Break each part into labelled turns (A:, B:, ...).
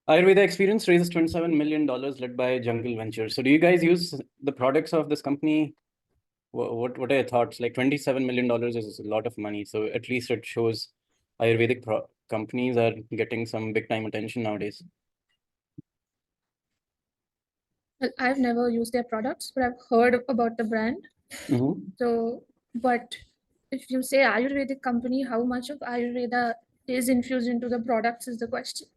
A: Ayurveda Experience raises $27 million led by Jungle Ventures. So do you guys use the products of this company? What are your thoughts? Like $27 million is a lot of money. So at least it shows Ayurvedic companies are getting some big time attention nowadays.
B: Well, I've never used their products, but I've heard about the brand. So, but if you say Ayurvedic company, how much of Ayurveda is infused into the products is the question.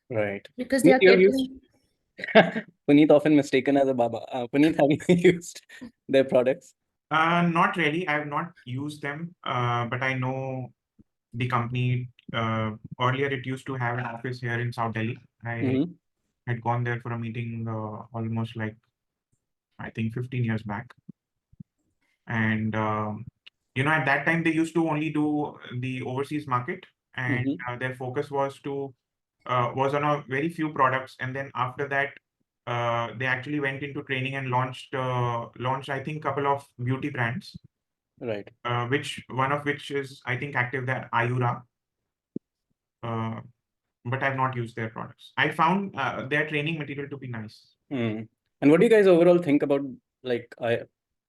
A: Right.
B: Because they are
A: You have used
B: catering.
A: Puneet often mistaken as a Baba. Puneet, have you used their products?
C: Not really. I have not used them, but I know the company. Earlier, it used to have an office here in South Delhi. I had gone there for a meeting almost like, I think, 15 years back. And, at that time, they used to only do the overseas market. And their focus was on a very few products. And then after that, they actually went into training and launched, I think, a couple of beauty brands.
A: Right.
C: One of which is, I think, active there, Ayura. But I've not used their products. I found their training material to be nice.
A: And what do you guys overall think about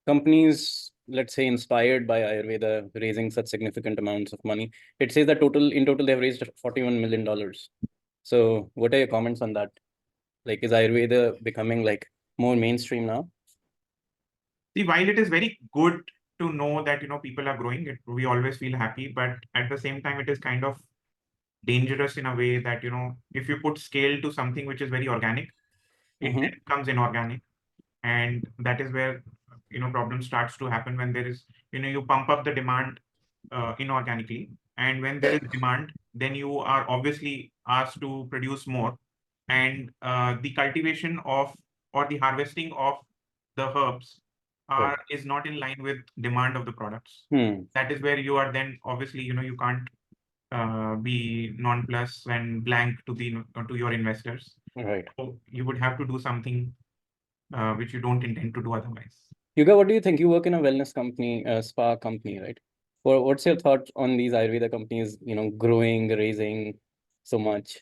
A: companies, let's say, inspired by Ayurveda, raising such significant amounts of money? It says that in total, they've raised $41 million. So what are your comments on that? Like, is Ayurveda becoming like more mainstream now?
C: See, while it is very good to know that, people are growing, we always feel happy, but at the same time, it is kind of dangerous in a way that, if you put scale to something which is very organic, it becomes inorganic. And that is where, problem starts to happen when there is, you pump up the demand inorganically. And when there is demand, then you are obviously asked to produce more. And the cultivation of or the harvesting of the herbs is not in line with demand of the products. That is where you are then obviously, you can't be nonplus and blank to your investors.
A: Right.
C: So you would have to do something which you don't intend to do otherwise.
A: Yuga, what do you think? You work in a wellness company, a spa company, right? What's your thought on these Ayurveda companies, growing, raising so much?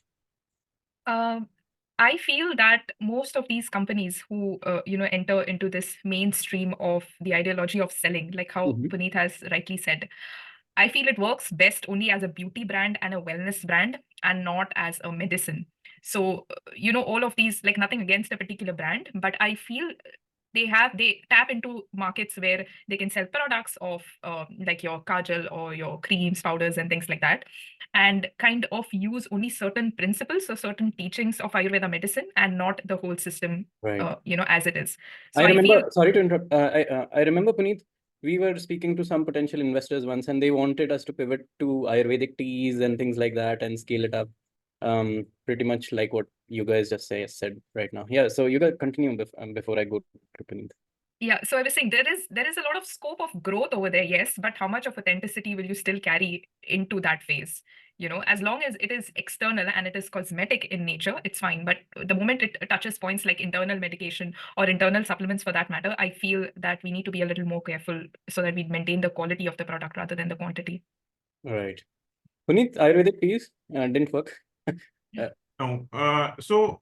D: I feel that most of these companies who enter into this mainstream of the ideology of selling, like how Puneet has rightly said, I feel it works best only as a beauty brand and a wellness brand and not as a medicine. So, all of these, like nothing against a particular brand, but I feel they tap into markets where they can sell products of like your kajal or your creams, powders, and things like that, and kind of use only certain principles or certain teachings of Ayurveda medicine and not the whole system, as it is. So
A: sorry to interrupt. I remember, Puneet, we were speaking to some potential investors once, and they wanted us to pivot to Ayurvedic teas and things like that and scale it up. Pretty much like what you guys just said right now. Yeah, so you guys continue before I go to Puneet.
D: Yeah, so I was saying there is a lot of scope of growth over there, yes, but how much of authenticity will you still carry into that phase? As long as it is external and it is cosmetic in nature, it's fine. But the moment it touches points like internal medication or internal supplements for that matter, I feel that we need to be a little more careful so that we maintain the quality of the product rather than the quantity.
A: Right. Puneet, Ayurvedic teas didn't work.
C: No. So,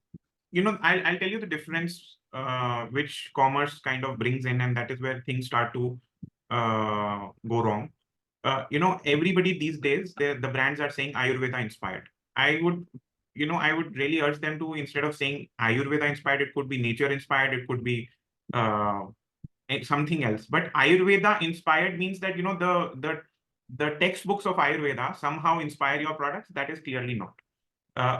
C: I'll tell you the difference which commerce kind of brings in, and that is where things start to go wrong. Everybody these days, the brands are saying Ayurveda inspired. I would really urge them to, instead of saying Ayurveda inspired, it could be nature inspired, it could be something else. But Ayurveda inspired means that, the textbooks of Ayurveda somehow inspire your products. That is clearly not.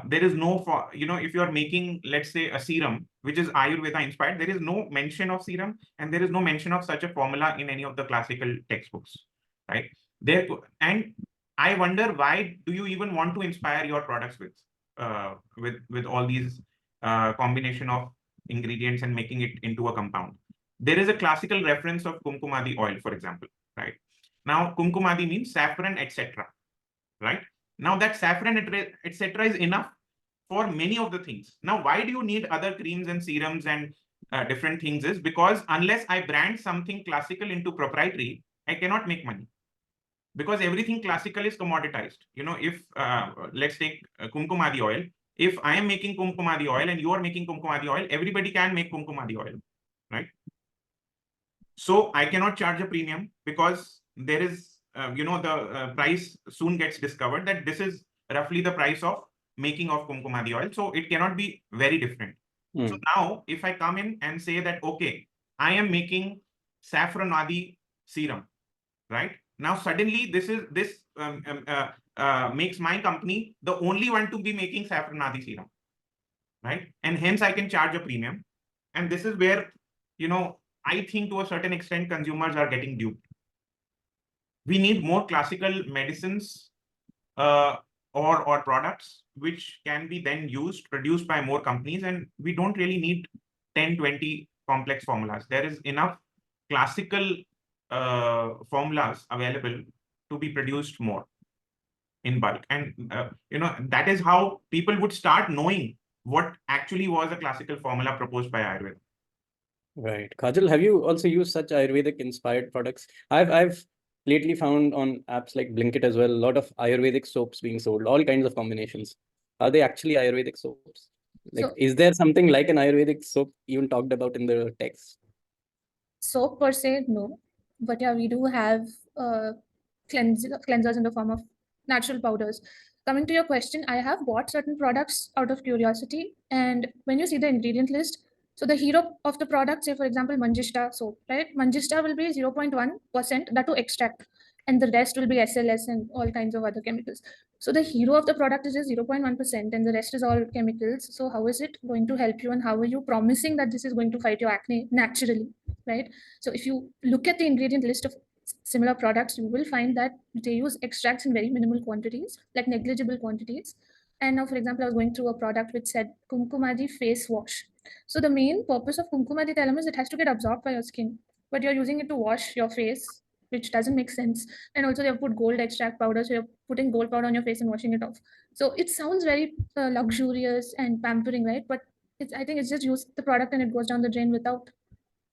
C: There is no, if you're making, let's say, a serum, which is Ayurveda inspired, there is no mention of serum and there is no mention of such a formula in any of the classical textbooks, right? And I wonder, why do you even want to inspire your products with all these combination of ingredients and making it into a compound? There is a classical reference of kumkumadi oil, for example, right? Now, kumkumadi means saffron, etc., right? Now that saffron, etc., is enough for many of the things. Now, why do you need other creams and serums and different things? Is because unless I brand something classical into proprietary, I cannot make money. Because everything classical is commoditized. If let's take kumkumadi oil, if I am making kumkumadi oil and you are making kumkumadi oil, everybody can make kumkumadi oil, right? So I cannot charge a premium because there is, the price soon gets discovered that this is roughly the price of making of kumkumadi oil. So it cannot be very different. So now if I come in and say that, okay, I am making saffronadi serum, right? Now suddenly this makes my company the only one to be making saffronadi serum, right? And hence I can charge a premium. And this is where, I think to a certain extent consumers are getting duped. We need more classical medicines or products which can be then produced by more companies, and we don't really need 10, 20 complex formulas. There is enough classical formulas available to be produced more in bulk. And, that is how people would start knowing what actually was a classical formula proposed by Ayurveda.
A: Right. Kajal, have you also used such Ayurvedic inspired products? I've lately found on apps like Blinkit as well, a lot of Ayurvedic soaps being sold, all kinds of combinations. Are they actually Ayurvedic soaps? Like, is there something like an Ayurvedic soap even talked about in the text?
B: Soap per se, no. But yeah, we do have cleansers in the form of natural powders. Coming to your question, I have bought certain products out of curiosity. And when you see the ingredient list, so the hero of the product, say for example, Manjishta soap, right? Manjishta will be 0.1%, that to extract, and the rest will be SLS and all kinds of other chemicals. So the hero of the product is just 0.1% and the rest is all chemicals. So how is it going to help you, and how are you promising that this is going to fight your acne naturally, right? So if you look at the ingredient list of similar products, you will find that they use extracts in very minimal quantities, like negligible quantities. And now, for example, I was going through a product which said Kumkumadi face wash. So the main purpose of Kumkumadi Telamis, it has to get absorbed by your skin, but you're using it to wash your face, which doesn't make sense. And also they have put gold extract powder, so you're putting gold powder on your face and washing it off. So it sounds very luxurious and pampering, right? But I think it's just use the product and it goes down the drain without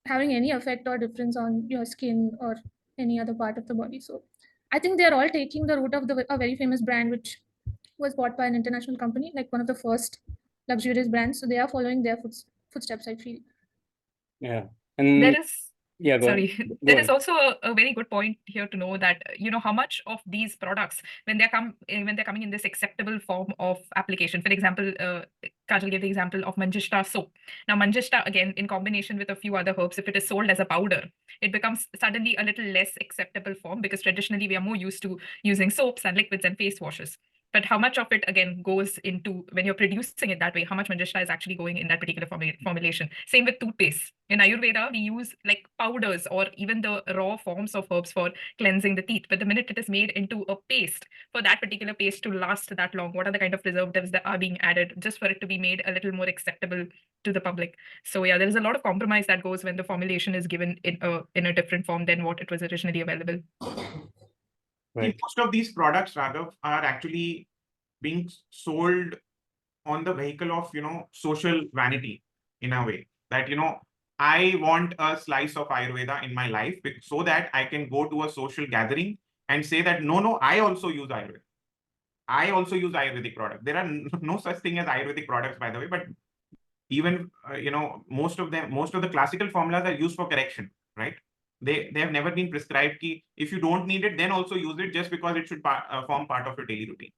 B: having any effect or difference on your skin or any other part of the body. So I think they're all taking the route of a very famous brand which was bought by an international company, like one of the first luxurious brands. So they are following their footsteps, I feel.
A: Yeah. And
D: there is
A: yeah, go
D: sorry
A: ahead.
D: there is also a very good point here to know that how much of these products, when they're coming in this acceptable form of application. For example, Kajal gave the example of Manjishta soap. Now Manjishta, again, in combination with a few other herbs, if it is sold as a powder, it becomes suddenly a little less acceptable form, because traditionally we are more used to using soaps and liquids and face washes. But how much of it, again, goes into, when you're producing it that way, how much Manjishta is actually going in that particular formulation? Same with toothpaste. In Ayurveda, we use like powders or even the raw forms of herbs for cleansing the teeth. But the minute it is made into a paste, for that particular paste to last that long, what are the kind of preservatives that are being added just for it to be made a little more acceptable to the public? So yeah, there is a lot of compromise that goes when the formulation is given in a different form than what it was originally available.
A: Right.
C: See, most of these products, Raghav, are actually being sold on the vehicle of, social vanity in a way that, I want a slice of Ayurveda in my life so that I can go to a social gathering and say that, no, I also use Ayurveda. I also use Ayurvedic products. There are no such thing as Ayurvedic products, by the way, but even, most of the classical formulas are used for correction, right? They have never been prescribed ki if you don't need it, then also use it, just because it should form part of your daily routine.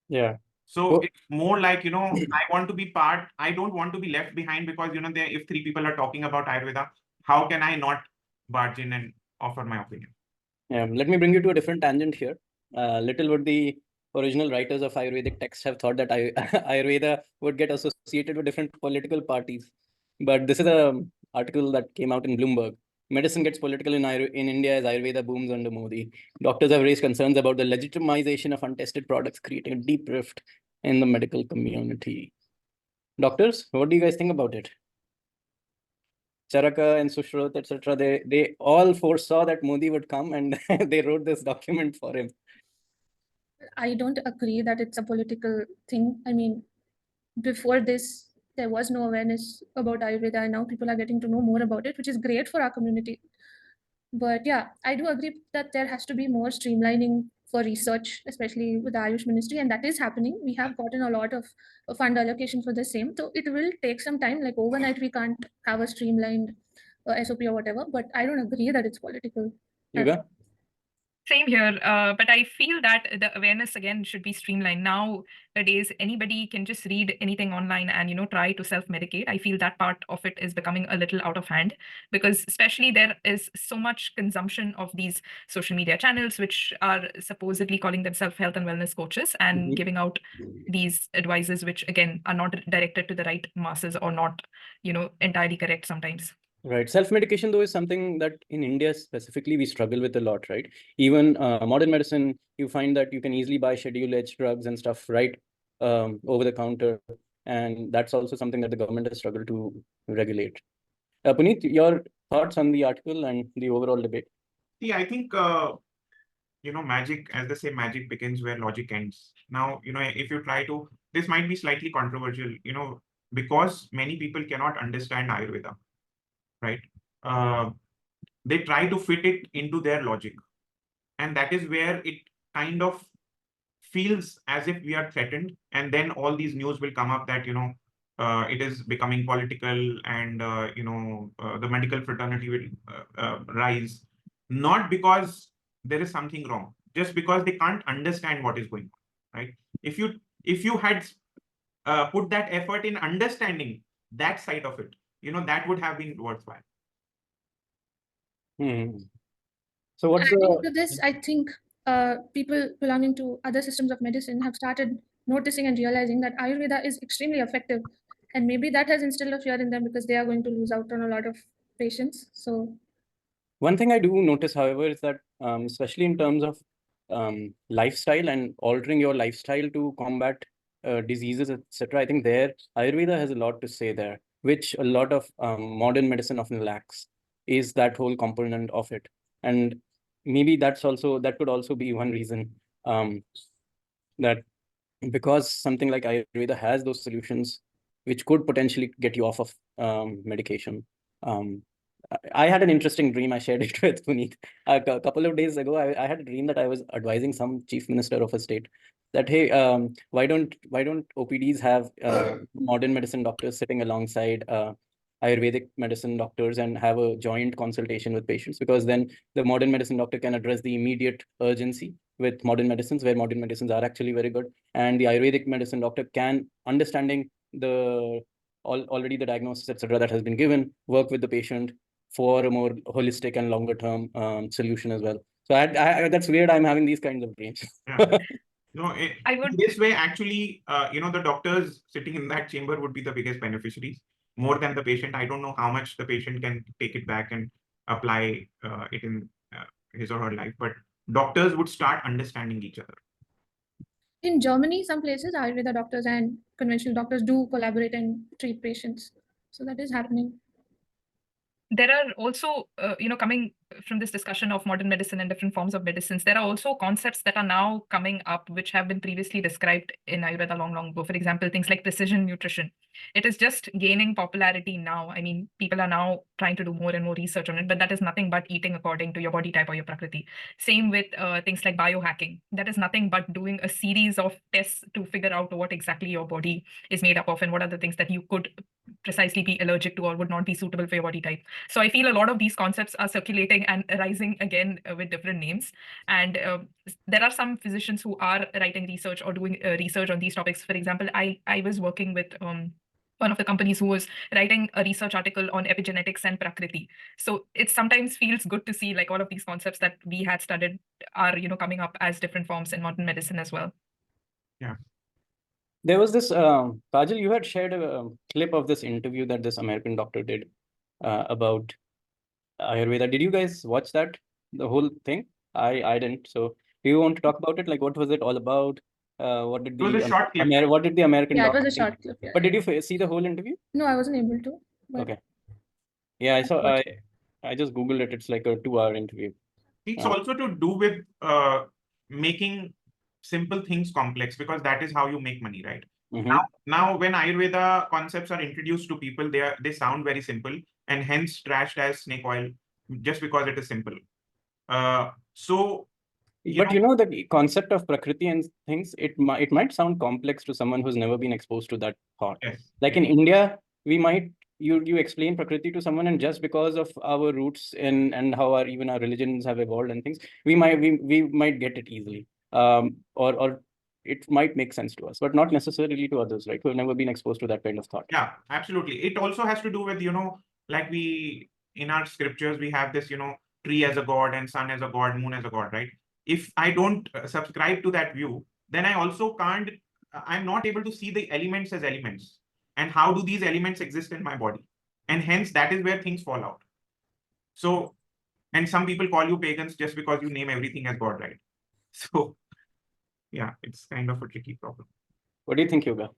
A: Yeah.
C: So it's more like, I want to be part, I don't want to be left behind, because, if 3 people are talking about Ayurveda, how can I not barge in and offer my opinion?
A: Yeah, let me bring you to a different tangent here. Little would the original writers of Ayurvedic texts have thought that Ayurveda would get associated with different political parties. But this is an article that came out in Bloomberg. Medicine gets political in India as Ayurveda booms under Modi. Doctors have raised concerns about the legitimization of untested products, creating a deep rift in the medical community. Doctors, what do you guys think about it? Charaka and Sushruth, etc., they all foresaw that Modi would come, and they wrote this document for him.
B: I don't agree that it's a political thing. I mean, before this, there was no awareness about Ayurveda, and now people are getting to know more about it, which is great for our community. But yeah, I do agree that there has to be more streamlining for research, especially with the Ayush Ministry, and that is happening. We have gotten a lot of fund allocation for the same. So it will take some time. Like overnight, we can't have a streamlined SOP or whatever. But I don't agree that it's political.
A: Yuga?
D: Same here, but I feel that the awareness again should be streamlined. Nowadays, anybody can just read anything online and try to self-medicate. I feel that part of it is becoming a little out of hand, because especially there is so much consumption of these social media channels which are supposedly calling themselves health and wellness coaches and giving out these advices which again are not directed to the right masses or not entirely correct sometimes.
A: Right. Self-medication, though, is something that in India specifically we struggle with a lot, right? Even modern medicine, you find that you can easily buy Schedule H drugs and stuff right over the counter. And that's also something that the government has struggled to regulate. Puneet, your thoughts on the article and the overall debate?
C: See, I think, magic, as they say, magic begins where logic ends. Now, if you try to, this might be slightly controversial, because many people cannot understand Ayurveda, right? They try to fit it into their logic. And that is where it kind of feels as if we are threatened. And then all these news will come up that, it is becoming political and, the medical fraternity will rise. Not because there is something wrong, just because they can't understand what is going on, right? If you had put that effort in understanding that side of it, that would have been worthwhile.
A: So what's
B: adding to this, I think people belonging to other systems of medicine have started noticing and realizing that Ayurveda is extremely effective. And maybe that has instilled a fear in them because they are going to lose out on a lot of patients. So
A: one thing I do notice, however, is that especially in terms of lifestyle and altering your lifestyle to combat diseases, etc., I think there Ayurveda has a lot to say there, which a lot of modern medicine often lacks, is that whole component of it. And maybe that could also be one reason that because something like Ayurveda has those solutions which could potentially get you off of medication. I had an interesting dream. I shared it with Puneet. A couple of days ago, I had a dream that I was advising some chief minister of a state that, hey, why don't OPDs have modern medicine doctors sitting alongside Ayurvedic medicine doctors and have a joint consultation with patients? Because then the modern medicine doctor can address the immediate urgency with modern medicines, where modern medicines are actually very good, and the Ayurvedic medicine doctor can, understanding already the diagnosis, etc., that has been given, work with the patient for a more holistic and longer term solution as well. So that's weird. I'm having these kinds of dreams.
C: Yeah. This way, actually, the doctors sitting in that chamber would be the biggest beneficiaries, more than the patient. I don't know how much the patient can take it back and apply it in his or her life, but doctors would start understanding each other.
B: in Germany, some places, Ayurveda doctors and conventional doctors do collaborate and treat patients. So that is happening.
D: There are also, coming from this discussion of modern medicine and different forms of medicines, there are also concepts that are now coming up, which have been previously described in Ayurveda long ago. For example, things like precision nutrition. It is just gaining popularity now. I mean, people are now trying to do more and more research on it, but that is nothing but eating according to your body type or your prakriti. Same with things like biohacking. That is nothing but doing a series of tests to figure out what exactly your body is made up of and what are the things that you could precisely be allergic to or would not be suitable for your body type. So I feel a lot of these concepts are circulating and rising again with different names. And there are some physicians who are writing research or doing research on these topics. For example, I was working with one of the companies who was writing a research article on epigenetics and prakriti. So it sometimes feels good to see like all of these concepts that we had studied are coming up as different forms in modern medicine as well.
C: Yeah.
A: There was this, Kajal, you had shared a clip of this interview that this American doctor did about Ayurveda. Did you guys watch that, the whole thing? I didn't. So do you want to talk about it? Like, what was it all about? What did
C: It was a short clip.
A: what did the American
B: Yeah, it
A: doctor
B: was a
A: think?
B: short clip. Yeah.
A: But did you see the whole interview?
B: No, I wasn't able to. But
A: Okay. Yeah, I saw. I just Googled it. It's like a 2-hour interview.
C: It's also to do with making simple things complex, because that is how you make money, right? Now, when Ayurveda concepts are introduced to people, they sound very simple and hence trashed as snake oil just because it is simple. So
A: But the concept of Prakriti and things, it might sound complex to someone who's never been exposed to that thought.
C: Yes.
A: Like in India, we might you explain Prakriti to someone, and just because of our roots and how even our religions have evolved and things, we might get it easily. Or it might make sense to us, but not necessarily to others, right? Who have never been exposed to that kind of thought.
C: Yeah, absolutely. It also has to do with, like in our scriptures, we have this, tree as a god and sun as a god, moon as a god, right? If I don't subscribe to that view, then I also can't, I'm not able to see the elements as elements. And how do these elements exist in my body? And hence, that is where things fall out. So, and some people call you pagans just because you name everything as God, right? So, yeah, it's kind of a tricky problem.
A: What do you think, Yoga?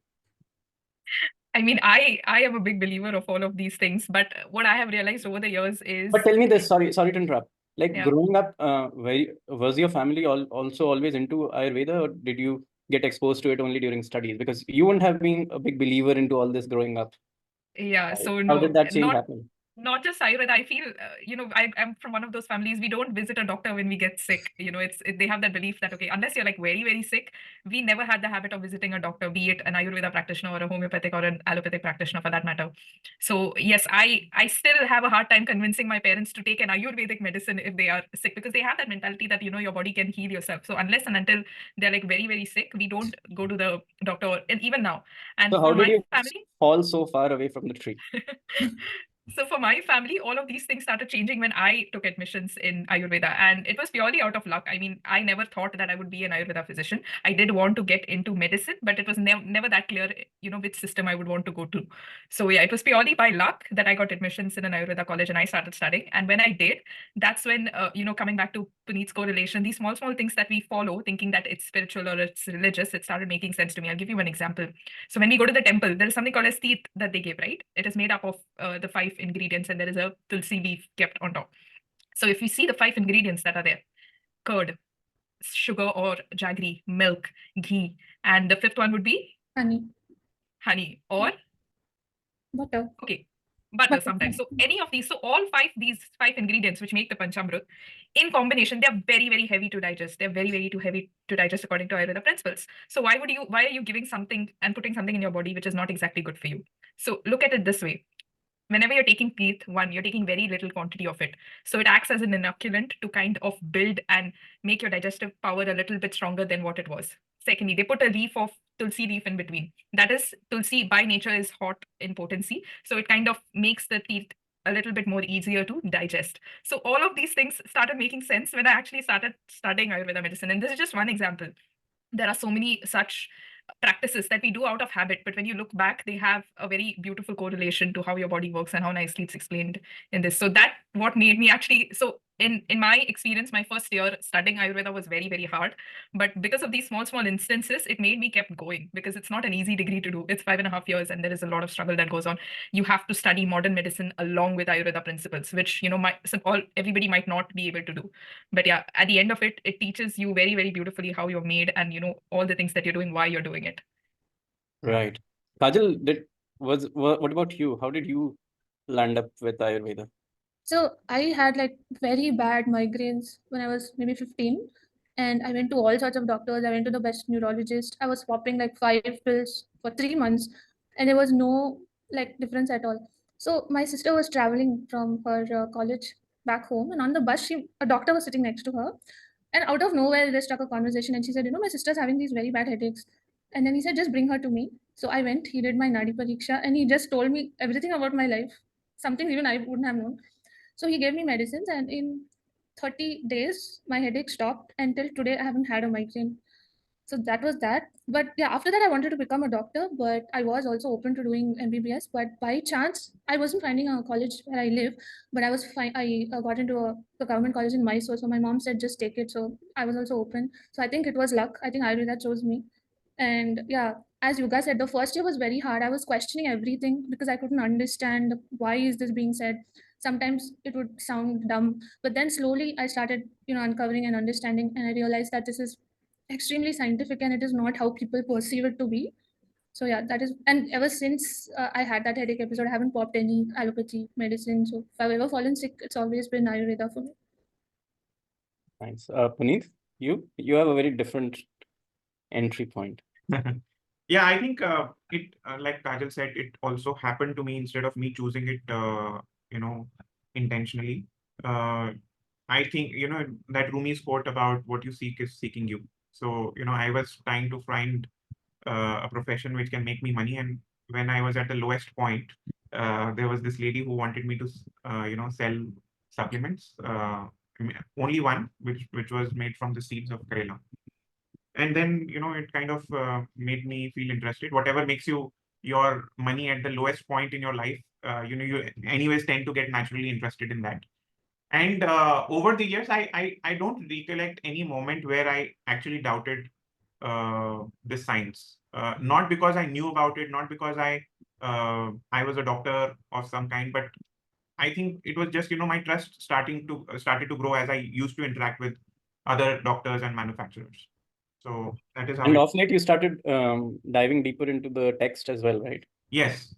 D: I mean, I am a big believer of all of these things, but what I have realized over the years is.
A: But tell me this. Sorry to interrupt. Like,
D: Yeah.
A: growing up, was your family also always into Ayurveda, or did you get exposed to it only during studies? Because you wouldn't have been a big believer into all this growing up.
D: Yeah,
A: Right?
D: so
A: How
D: no,
A: did that change happen?
D: not just Ayurveda. I feel, I'm from one of those families. We don't visit a doctor when we get sick. They have that belief that, okay, unless you're like very, very sick, we never had the habit of visiting a doctor, be it an Ayurveda practitioner or a homeopathic or an allopathic practitioner for that matter. So yes, I still have a hard time convincing my parents to take an Ayurvedic medicine if they are sick, because they have that mentality that, your body can heal yourself. So unless and until they're like very, very sick, we don't go to the doctor, and even now. And
A: So how
D: for
A: did
D: my
A: you
D: family,
A: fall so far away from the tree?
D: So for my family, all of these things started changing when I took admissions in Ayurveda, and it was purely out of luck. I mean, I never thought that I would be an Ayurveda physician. I did want to get into medicine, but it was never that clear, which system I would want to go to. So yeah, it was purely by luck that I got admissions in an Ayurveda college and I started studying. And when I did, that's when, coming back to Puneet's correlation, these small things that we follow, thinking that it's spiritual or it's religious, it started making sense to me. I'll give you an example. So when we go to the temple, there is something called as teeth that they give, right? It is made up of the 5 ingredients, and there is a tulsi leaf kept on top. So if you see the 5 ingredients that are there, curd, sugar or jaggery, milk, ghee, and the 5th one would be honey or
B: butter.
D: Okay, butter sometimes. So any of these, so all these five ingredients which make the panchamrit, in combination, they're very, very heavy to digest. They're very, very too heavy to digest according to Ayurveda principles. So why are you giving something and putting something in your body which is not exactly good for you? So look at it this way. Whenever you're taking teeth, one, you're taking very little quantity of it. So it acts as an inoculant to kind of build and make your digestive power a little bit stronger than what it was. Secondly, they put a leaf of tulsi leaf in between. That is, tulsi by nature is hot in potency. So it kind of makes the teeth a little bit more easier to digest. So all of these things started making sense when I actually started studying Ayurveda medicine. And this is just one example. There are so many such practices that we do out of habit, but when you look back, they have a very beautiful correlation to how your body works and how nicely it's explained in this. So that what made me actually, so in my experience, my first year studying Ayurveda was very, very hard. But because of these small instances, it made me kept going, because it's not an easy degree to do. It's 5.5 years and there is a lot of struggle that goes on. You have to study modern medicine along with Ayurveda principles, which, everybody might not be able to do. But yeah, at the end of it, it teaches you very, very beautifully how you're made and, all the things that you're doing, why you're doing it.
A: Right. Kajal, what about you? How did you land up with Ayurveda?
B: So I had like very bad migraines when I was maybe 15, and I went to all sorts of doctors. I went to the best neurologist. I was swapping like 5 pills for 3 months, and there was no like difference at all. So my sister was traveling from her college back home, and on the bus, a doctor was sitting next to her, and out of nowhere they struck a conversation, and she said, my sister's having these very bad headaches, and then he said, just bring her to me. So I went. He did my nadi pariksha, and he just told me everything about my life, something even I wouldn't have known. So he gave me medicines, and in 30 days, my headache stopped. Until today, I haven't had a migraine. So that was that. But yeah, after that, I wanted to become a doctor, but I was also open to doing MBBS. But by chance, I wasn't finding a college where I live, but I got into a government college in Mysore. So my mom said, just take it. So I was also open. So I think it was luck. I think Ayurveda chose me. And yeah, as Yuga said, the first year was very hard. I was questioning everything because I couldn't understand why is this being said. Sometimes it would sound dumb, but then slowly I started, uncovering and understanding, and I realized that this is extremely scientific and it is not how people perceive it to be. So yeah, that is, and ever since I had that headache episode, I haven't popped any allopathy medicine. So if I've ever fallen sick, it's always been Ayurveda for me.
A: Thanks. Puneet? You have a very different entry point.
C: Yeah, I think it, like Kajal said, it also happened to me instead of me choosing it, intentionally. I think, that Rumi's quote about what you seek is seeking you. So, I was trying to find a profession which can make me money. And when I was at the lowest point, there was this lady who wanted me to, sell supplements. Only one, which was made from the seeds of Karela. And then, it kind of made me feel interested. Whatever makes you your money at the lowest point in your life, you anyways tend to get naturally interested in that. And over the years, I don't recollect any moment where I actually doubted this science. Not because I knew about it, not because I was a doctor of some kind, but I think it was just, my trust started to grow as I used to interact with other doctors and manufacturers. So that is how.
A: And of late, you started diving deeper into the text as well, right?
C: Yes.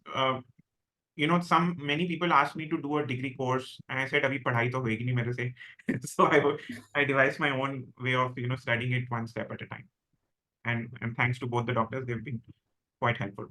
C: Many people asked me to do a degree course, and I said, "Abhi padhai to hoegi nahi mere se." So I devised my own way of studying it one step at a time. And thanks to both the doctors, they've been quite helpful.